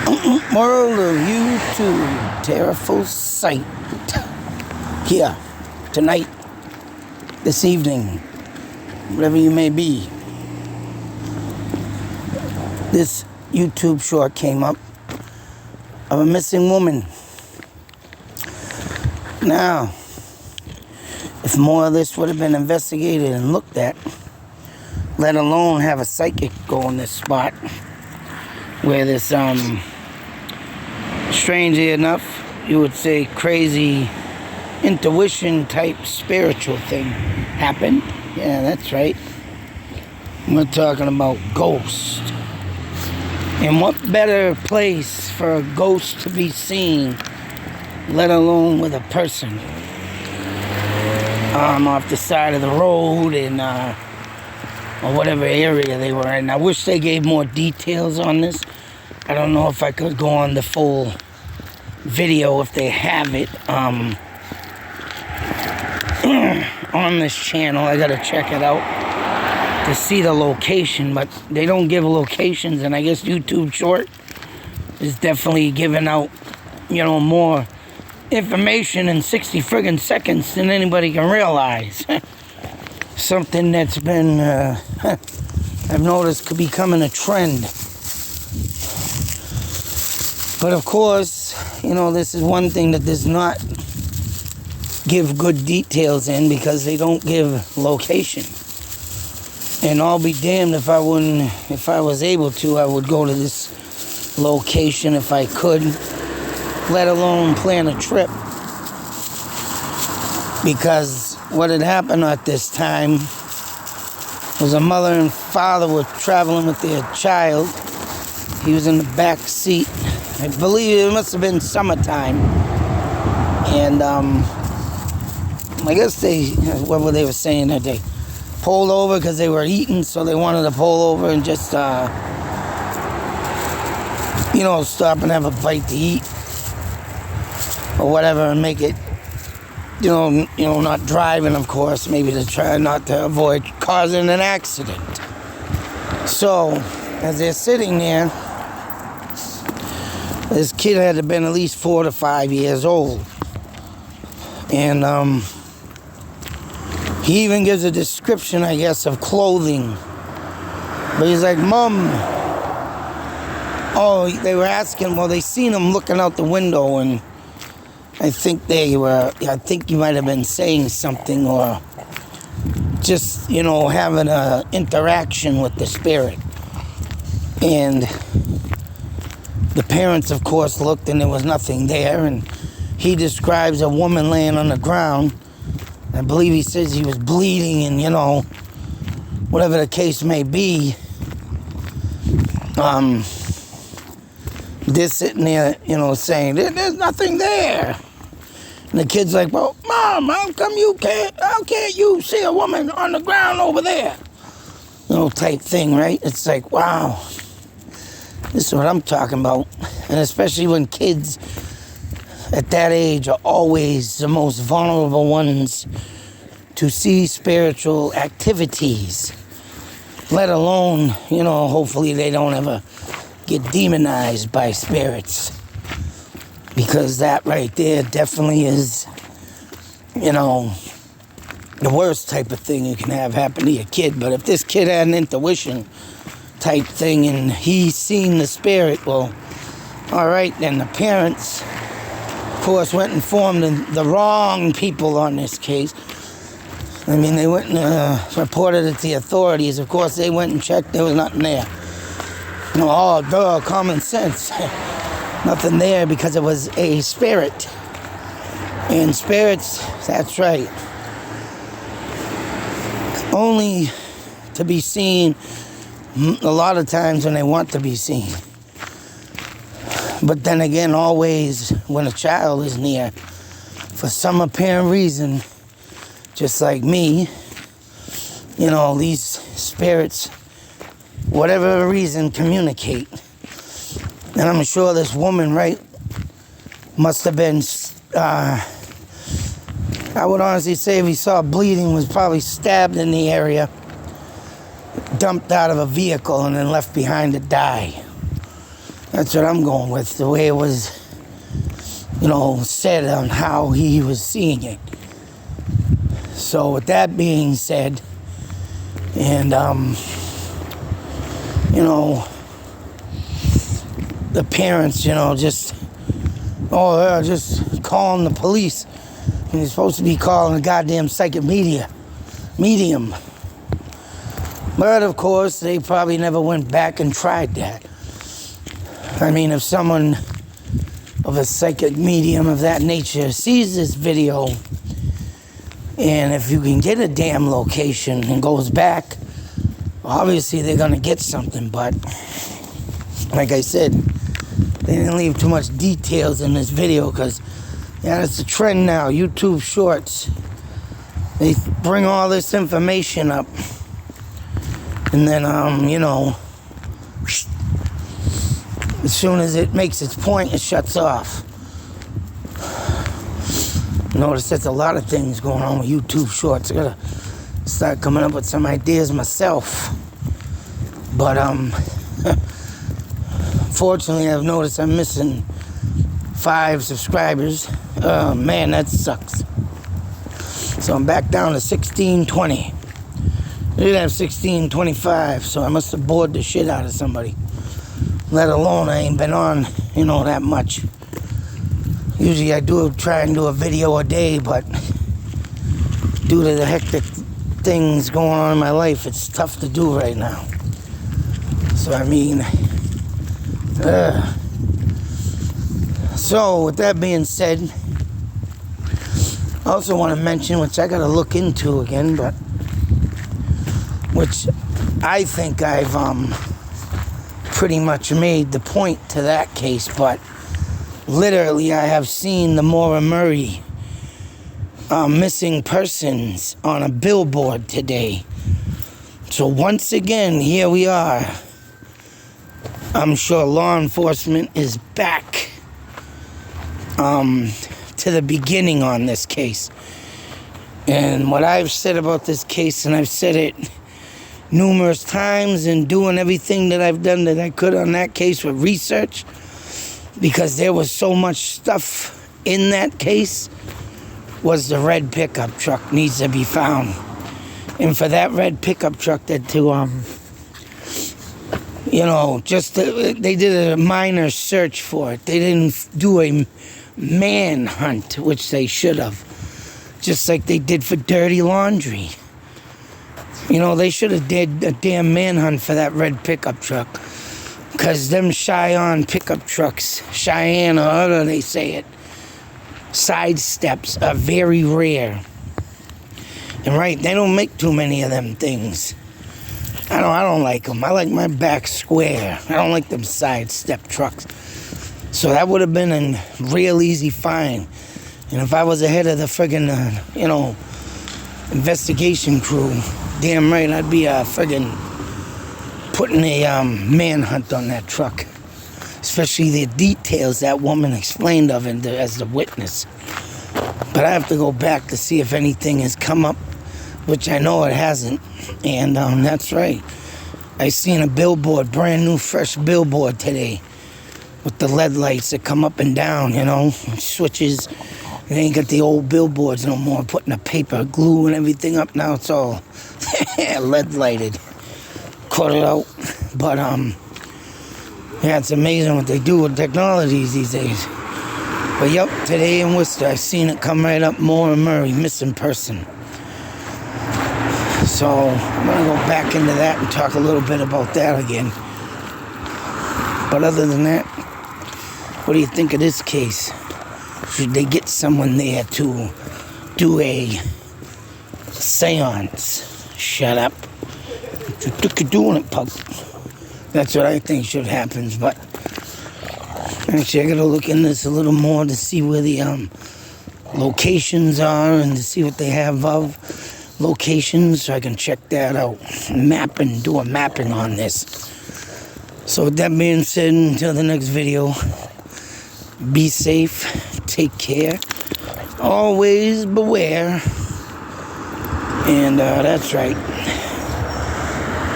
World of YouTube, terrible sight. Here, tonight, this evening, wherever you may be. This YouTube short came up of a missing woman. Now, if more of this would have been investigated and looked at, let alone have a psychic go on this spot, where this, strangely enough, you would say crazy intuition type spiritual thing happened. Yeah, that's right. We're talking about ghosts. And what better place for a ghost to be seen, let alone with a person, off the side of the road in, or whatever area they were in. I wish they gave more details on this. I don't know if I could go on the full video if they have it on this channel. I gotta check it out to see the location, but they don't give locations, and I guess YouTube Short is definitely giving out, you know, more information in 60 friggin' seconds than anybody can realize. Something that's been, I've noticed, could be becoming a trend. But of course, you know, this is one thing that does not give good details in, because they don't give location. And I'll be damned if I was able to, I would go to this location if I could, let alone plan a trip. Because what had happened at this time was a mother and father were traveling with their child. He was in the back seat. I believe it must have been summertime. And I guess what were they were saying, that they pulled over because they were eating, so they wanted to pull over and just, you know, stop and have a bite to eat or whatever, and make it, you know, not driving, of course, maybe to try not to avoid causing an accident. So, as they're sitting there, this kid had to have been at least 4 to 5 years old. And he even gives a description, I guess, of clothing. But he's like, Mom. Oh, they were asking, well, they seen him looking out the window, and I think you might have been saying something, or just, you know, having an interaction with the spirit. And the parents, of course, looked, and there was nothing there. And he describes a woman laying on the ground. I believe he says he was bleeding, and, you know, whatever the case may be, they're sitting there, you know, saying, there's nothing there. And the kid's like, well, Mom, how can't you see a woman on the ground over there? You know, type thing, right? It's like, wow, this is what I'm talking about. And especially when kids at that age are always the most vulnerable ones to see spiritual activities, let alone, you know, hopefully they don't ever get demonized by spirits. Because that right there definitely is, you know, the worst type of thing you can have happen to your kid. But if this kid had an intuition type thing and he's seen the spirit, well, all right, then the parents, of course, went and informed the wrong people on this case. I mean, they went and reported it to the authorities. Of course, they went and checked. There was nothing there. You know, oh, duh, common sense. Nothing there, because it was a spirit. And spirits, that's right, only to be seen a lot of times when they want to be seen. But then again, always when a child is near, for some apparent reason, just like me, you know, these spirits, whatever reason, communicate. And I'm sure this woman, right, must have been, I would honestly say, if he saw bleeding, was probably stabbed in the area, dumped out of a vehicle, and then left behind to die. That's what I'm going with, the way it was, said on how he was seeing it. So with that being said, and, the parents, just calling the police. And you're supposed to be calling the goddamn psychic medium. But of course, they probably never went back and tried that. I mean, if someone of a psychic medium of that nature sees this video, and if you can get a damn location and goes back, obviously they're gonna get something. But like I said, they didn't leave too much details in this video because, it's a trend now. YouTube Shorts, they bring all this information up, and then as soon as it makes its point, it shuts off. Notice there's a lot of things going on with YouTube Shorts. I gotta start coming up with some ideas myself. But fortunately, I've noticed I'm missing 5 subscribers. Man, that sucks. So I'm back down to 1620. I did have 1625, so I must have bored the shit out of somebody. Let alone I ain't been on, that much. Usually I do try and do a video a day, but due to the hectic things going on in my life, it's tough to do right now. So so with that being said, I also want to mention, which I got to look into again, but which I think I've pretty much made the point to that case, but literally I have seen the Maura Murray missing persons on a billboard today. So once again, here we are. I'm sure law enforcement is back to the beginning on this case. And what I've said about this case, and I've said it numerous times, and doing everything that I've done that I could on that case with research, because there was so much stuff in that case, was the red pickup truck needs to be found. And for that red pickup truck they did a minor search for it. They didn't do a manhunt, which they should have. Just like they did for dirty laundry. They should have did a damn manhunt for that red pickup truck. Because them Cheyenne pickup trucks, Cheyenne or however they say it, side steps are very rare. And they don't make too many of them things. I don't like them. I like my back square. I don't like them side step trucks. So that would have been a real easy find. And if I was ahead of the friggin', investigation crew, damn right I'd be friggin' putting a manhunt on that truck. Especially the details that woman explained of it as the witness. But I have to go back to see if anything has come up, which I know it hasn't. And that's right. I seen a billboard, brand new, fresh billboard today with the LED lights that come up and down, switches. They ain't got the old billboards no more, putting the paper, glue and everything up. Now it's all LED lighted. Cut it out. But, it's amazing what they do with technologies these days. But, yep, today in Worcester, I seen it come right up, Maura Murray, missing person. So, I'm going to go back into that and talk a little bit about that again. But other than that, what do you think of this case? Should they get someone there to do a seance? Shut up. You're doing it, pug. That's what I think should happen. But actually, I got to look in this a little more to see where the locations are and to see what they have of locations, so I can check that out. Do a mapping on this. So with that being said, until the next video, be safe, take care, always beware, and that's right,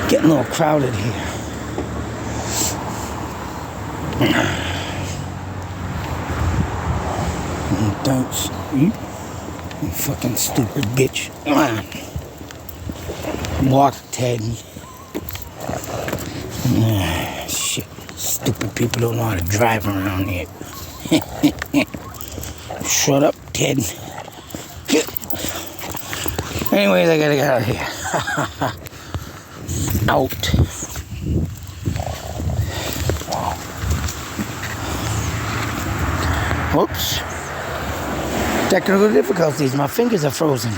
getting a little crowded here. Thanks. You fucking stupid bitch. Come on. Walk, Ted. Shit. Stupid people don't know how to drive around here. Shut up, Ted. Anyways, I gotta get out of here. Out. Whoops. Technical difficulties. My fingers are frozen.